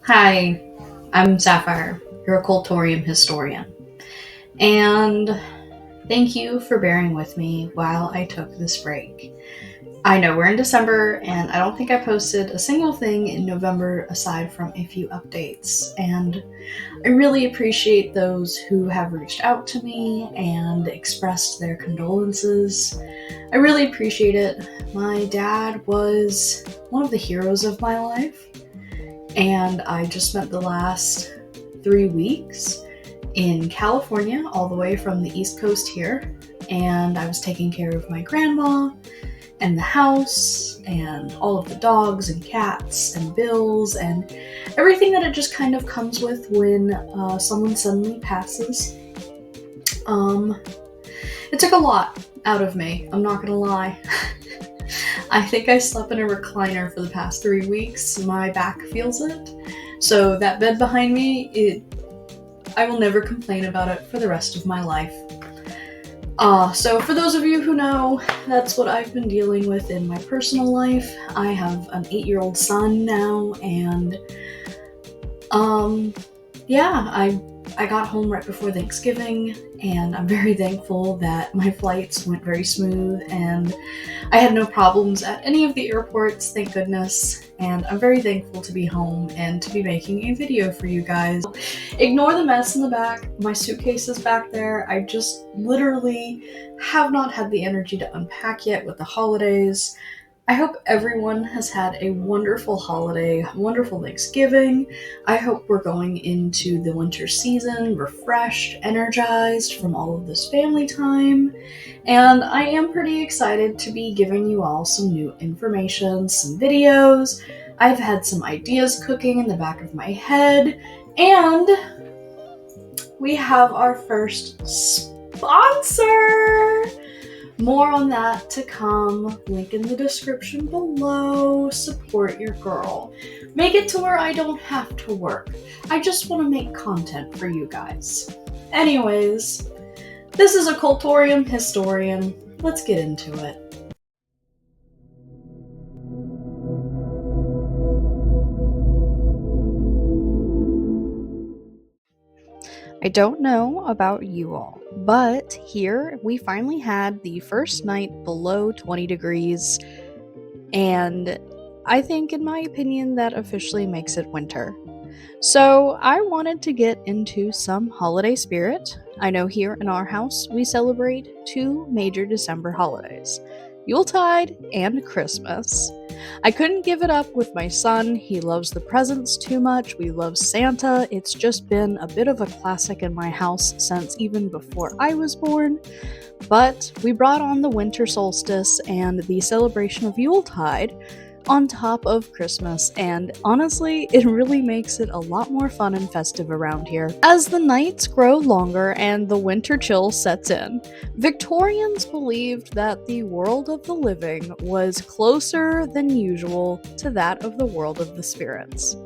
Hi, I'm Sapphire, your occultorium historian, and thank you for bearing with me while I took this break. I know we're in December, and I don't think I posted a single thing in November aside from a few updates, and I really appreciate those who have reached out to me and expressed their condolences. I really appreciate it. My dad was one of the heroes of my life, and I just spent the last 3 weeks in California, all the way from the East Coast here, and I was taking care of my grandma and the house and all of the dogs and cats and bills and everything that it just kind of comes with when someone suddenly passes. It took a lot out of me, I'm not gonna lie. I think I slept in a recliner for the past 3 weeks. My back feels it. So that bed behind me, I will never complain about it for the rest of my life. So for those of you who know, that's what I've been dealing with in my personal life. I have an 8-year-old son now, and I got home right before Thanksgiving, and I'm very thankful that my flights went very smooth, and I had no problems at any of the airports, thank goodness, and I'm very thankful to be home and to be making a video for you guys. Ignore the mess in the back, my suitcase is back there. I just literally have not had the energy to unpack yet with the holidays. I hope everyone has had a wonderful holiday, wonderful Thanksgiving. I hope we're going into the winter season refreshed, energized from all of this family time. And I am pretty excited to be giving you all some new information, some videos. I've had some ideas cooking in the back of my head, and we have our first sponsor! More on that to come. Link in the description below. Support your girl. Make it to where I don't have to work. I just want to make content for you guys. Anyways, this is Occultorium Historian. Let's get into it. I don't know about you all, but here we finally had the first night below 20 degrees, and I think, in my opinion, that officially makes it winter. So I wanted to get into some holiday spirit. I know here in our house we celebrate two major December holidays, Yuletide and Christmas. I couldn't give it up with my son. He loves the presents too much. We love Santa. It's just been a bit of a classic in my house since even before I was born. But we brought on the winter solstice and the celebration of Yuletide on top of Christmas, and honestly, it really makes it a lot more fun and festive around here. As the nights grow longer and the winter chill sets in, Victorians believed that the world of the living was closer than usual to that of the world of the spirits.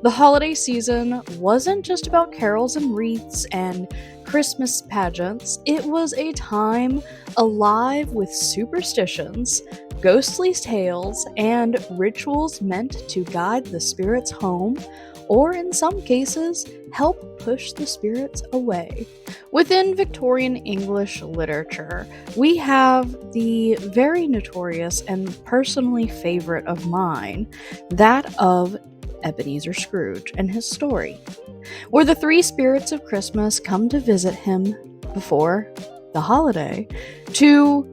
The holiday season wasn't just about carols and wreaths and Christmas pageants, it was a time alive with superstitions, ghostly tales, and rituals meant to guide the spirits home, or in some cases, help push the spirits away. Within Victorian English literature, we have the very notorious and personally favorite of mine, that of Ebenezer Scrooge and his story, where the three spirits of Christmas come to visit him before the holiday to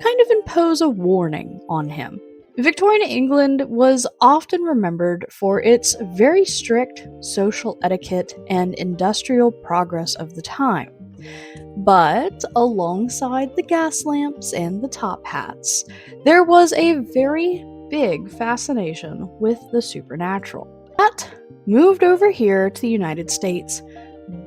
kind of impose a warning on him. Victorian England was often remembered for its very strict social etiquette and industrial progress of the time. But alongside the gas lamps and the top hats, there was a very big fascination with the supernatural. That moved over here to the United States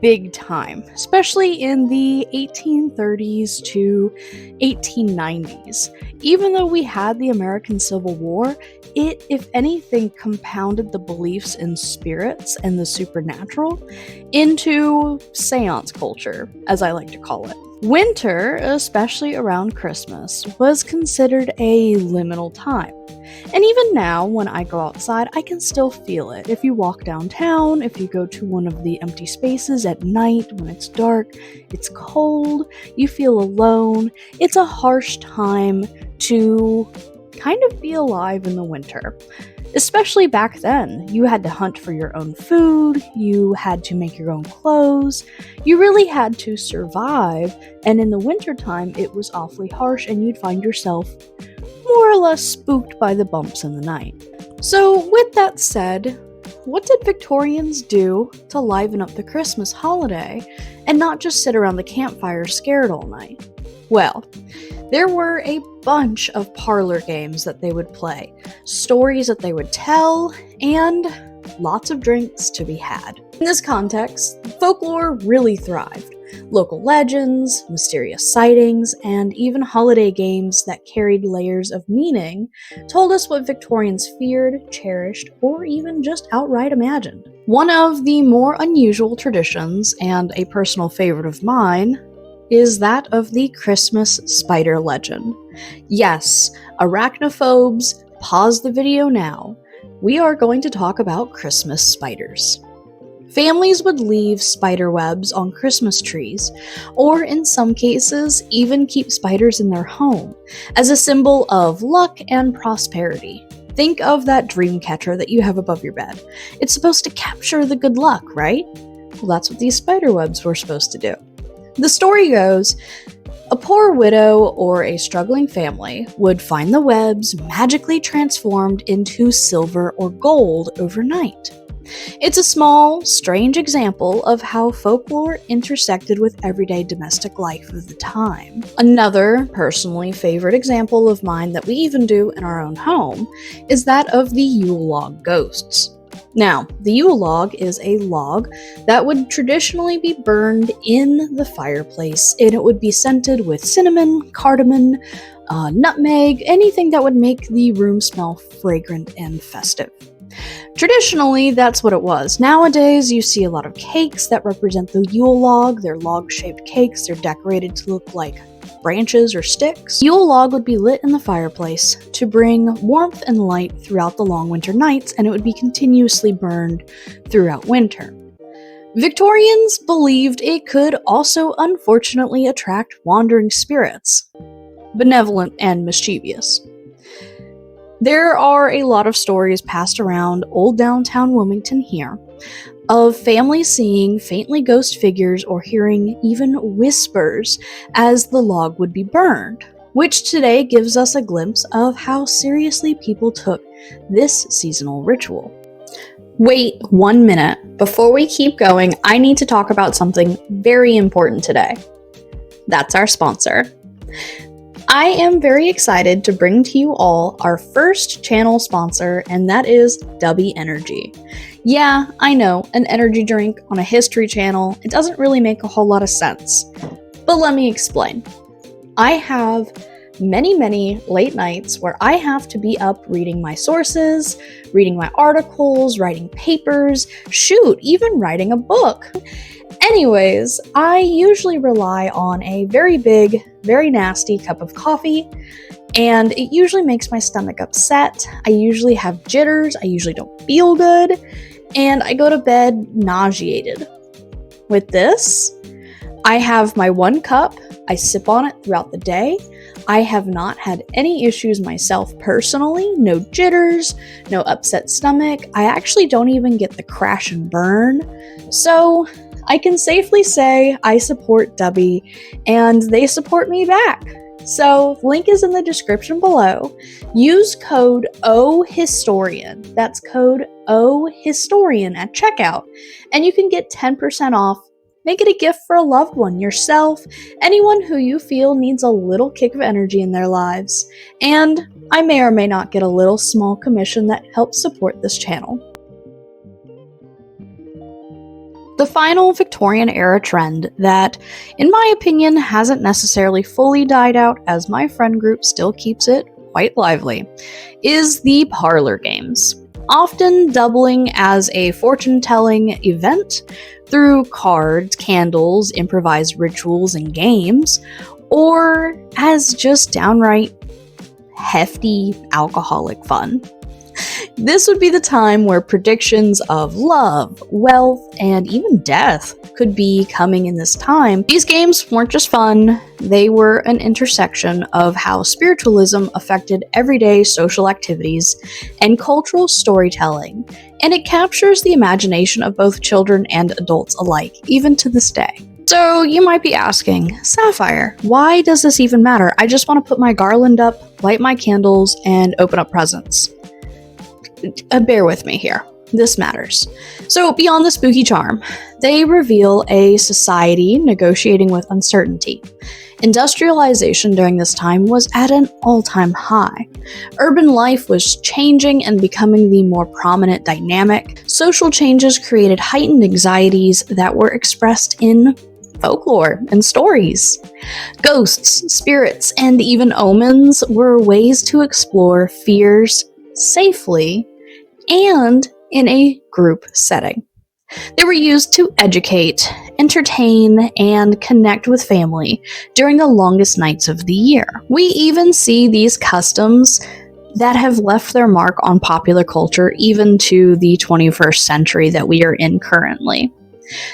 big time, especially in the 1830s to 1890s. Even though we had the American Civil War, it, if anything, compounded the beliefs in spirits and the supernatural into seance culture, as I like to call it. Winter, especially around Christmas, was considered a liminal time. And even now, when I go outside, I can still feel it. If you walk downtown, if you go to one of the empty spaces at night when it's dark, it's cold, you feel alone. It's a harsh time to kind of be alive in the winter. Especially back then, you had to hunt for your own food, you had to make your own clothes, you really had to survive, and in the wintertime, it was awfully harsh and you'd find yourself more or less spooked by the bumps in the night. So, with that said, what did Victorians do to liven up the Christmas holiday and not just sit around the campfire scared all night? Well, there were a bunch of parlor games that they would play, stories that they would tell, and lots of drinks to be had. In this context, folklore really thrived. Local legends, mysterious sightings, and even holiday games that carried layers of meaning told us what Victorians feared, cherished, or even just outright imagined. One of the more unusual traditions, and a personal favorite of mine, is that of the Christmas spider legend. Yes, arachnophobes, pause the video now. We are going to talk about Christmas spiders. Families would leave spider webs on Christmas trees, or in some cases, even keep spiders in their home, as a symbol of luck and prosperity. Think of that dream catcher that you have above your bed. It's supposed to capture the good luck, right? Well, that's what these spider webs were supposed to do. The story goes, a poor widow or a struggling family would find the webs magically transformed into silver or gold overnight. It's a small, strange example of how folklore intersected with everyday domestic life of the time. Another personally favorite example of mine that we even do in our own home is that of the Yule log ghosts. Now, the Yule log is a log that would traditionally be burned in the fireplace, and it would be scented with cinnamon, cardamom, nutmeg, anything that would make the room smell fragrant and festive. Traditionally, that's what it was. Nowadays, you see a lot of cakes that represent the Yule log. They're log-shaped cakes. They're decorated to look like branches or sticks. Yule log would be lit in the fireplace to bring warmth and light throughout the long winter nights, and it would be continuously burned throughout winter. Victorians believed it could also unfortunately attract wandering spirits, benevolent and mischievous. There are a lot of stories passed around old downtown Wilmington here of families seeing faintly ghost figures or hearing even whispers as the log would be burned, which today gives us a glimpse of how seriously people took this seasonal ritual. Wait 1 minute. Before we keep going, I need to talk about something very important today. That's our sponsor. I am very excited to bring to you all our first channel sponsor, and that is Dubby Energy. Yeah, I know, an energy drink on a history channel, it doesn't really make a whole lot of sense. But let me explain. I have many late nights where I have to be up reading my sources, reading my articles, writing papers, shoot, even writing a book. Anyways, I usually rely on a very big, very nasty cup of coffee, and it usually makes my stomach upset. I usually have jitters, I usually don't feel good, and I go to bed nauseated. With this, I have my 1 cup, I sip on it throughout the day. I have not had any issues myself personally, no jitters, no upset stomach. I actually don't even get the crash and burn. So I can safely say I support Dubby, and they support me back. So, link is in the description below. Use code OHistorian. That's code OHistorian at checkout, and you can get 10% off. Make it a gift for a loved one, yourself, anyone who you feel needs a little kick of energy in their lives. And I may or may not get a little small commission that helps support this channel. The final Victorian era trend that, in my opinion, hasn't necessarily fully died out, as my friend group still keeps it quite lively, is the parlor games. often doubling as a fortune-telling event through cards, candles, improvised rituals, and games, or as just downright hefty alcoholic fun. This would be the time where predictions of love, wealth, and even death could be coming in this time. These games weren't just fun, they were an intersection of how spiritualism affected everyday social activities and cultural storytelling, and it captures the imagination of both children and adults alike, even to this day. So you might be asking, Sapphire, why does this even matter? I just want to put my garland up, light my candles, and open up presents. Bear with me here. This matters. So, beyond the spooky charm, they reveal a society negotiating with uncertainty. Industrialization during this time was at an all-time high. Urban life was changing and becoming the more prominent dynamic. Social changes created heightened anxieties that were expressed in folklore and stories. Ghosts, spirits, and even omens were ways to explore fears safely and in a group setting. They were used to educate, entertain, and connect with family during the longest nights of the year. We even see these customs that have left their mark on popular culture even to the 21st century that we are in currently.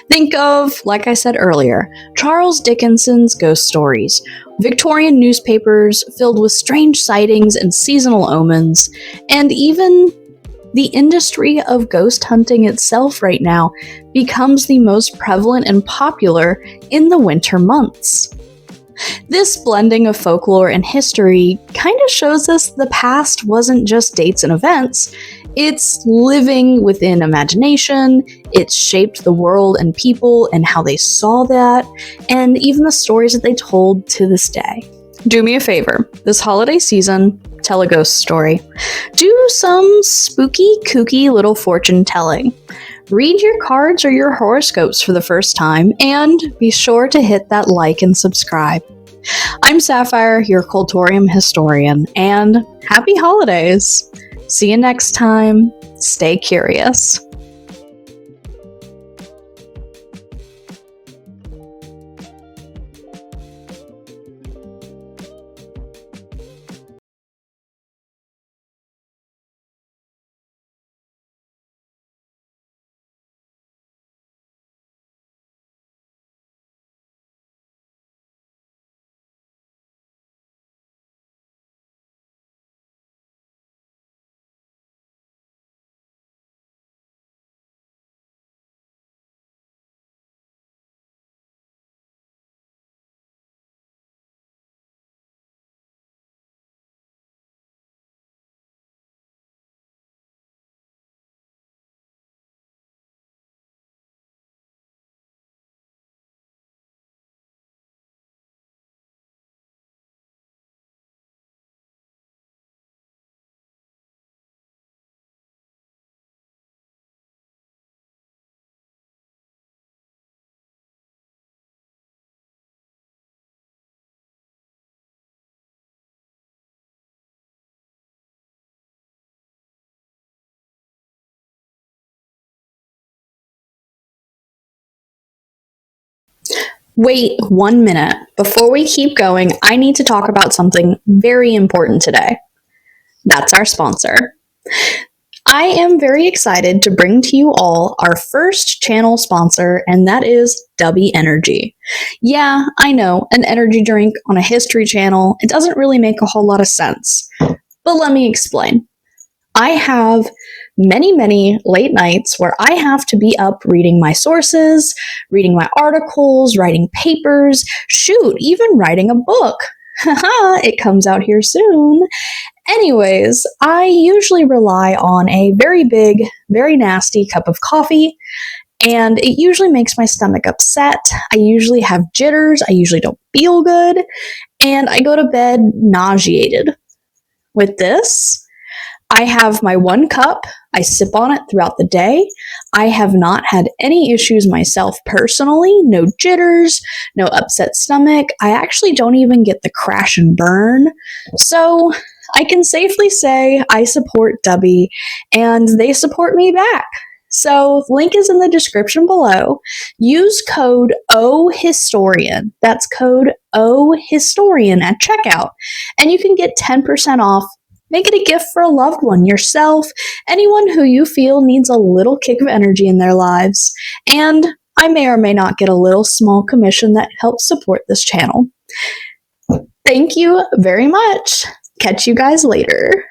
Think of, like I said earlier, Charles Dickens's ghost stories, Victorian newspapers filled with strange sightings and seasonal omens, and even the industry of ghost hunting itself right now becomes the most prevalent and popular in the winter months. This blending of folklore and history kind of shows us the past wasn't just dates and events, it's living within imagination, it shaped the world and people and how they saw that, and even the stories that they told to this day. Do me a favor, this holiday season, tell a ghost story. Do some spooky, kooky little fortune telling. Read your cards or your horoscopes for the first time, and be sure to hit that like and subscribe. I'm Sapphire, your Cultorium historian, and happy holidays! See you next time. Stay curious. Wait 1 minute. Before we keep going, I need to talk about something very important today. That's our sponsor. I am very excited to bring to you all our first channel sponsor, and that is Dubby Energy. Yeah, I know, an energy drink on a history channel, it doesn't really make a whole lot of sense. But let me explain. I have many late nights where I have to be up reading my sources, reading my articles, writing papers, shoot, even writing a book. Haha, it comes out here soon. Anyways, I usually rely on a very big, very nasty cup of coffee, and it usually makes my stomach upset. I usually have jitters, I usually don't feel good, and I go to bed nauseated. With this, I have my 1 cup, I sip on it throughout the day. I have not had any issues myself personally, no jitters, no upset stomach. I actually don't even get the crash and burn. So I can safely say I support Dubby, and they support me back. So, link is in the description below. Use code OHistorian. That's code OHistorian at checkout, and you can get 10% off. Make it a gift for a loved one, yourself, anyone who you feel needs a little kick of energy in their lives. And I may or may not get a little small commission that helps support this channel. Thank you very much. Catch you guys later.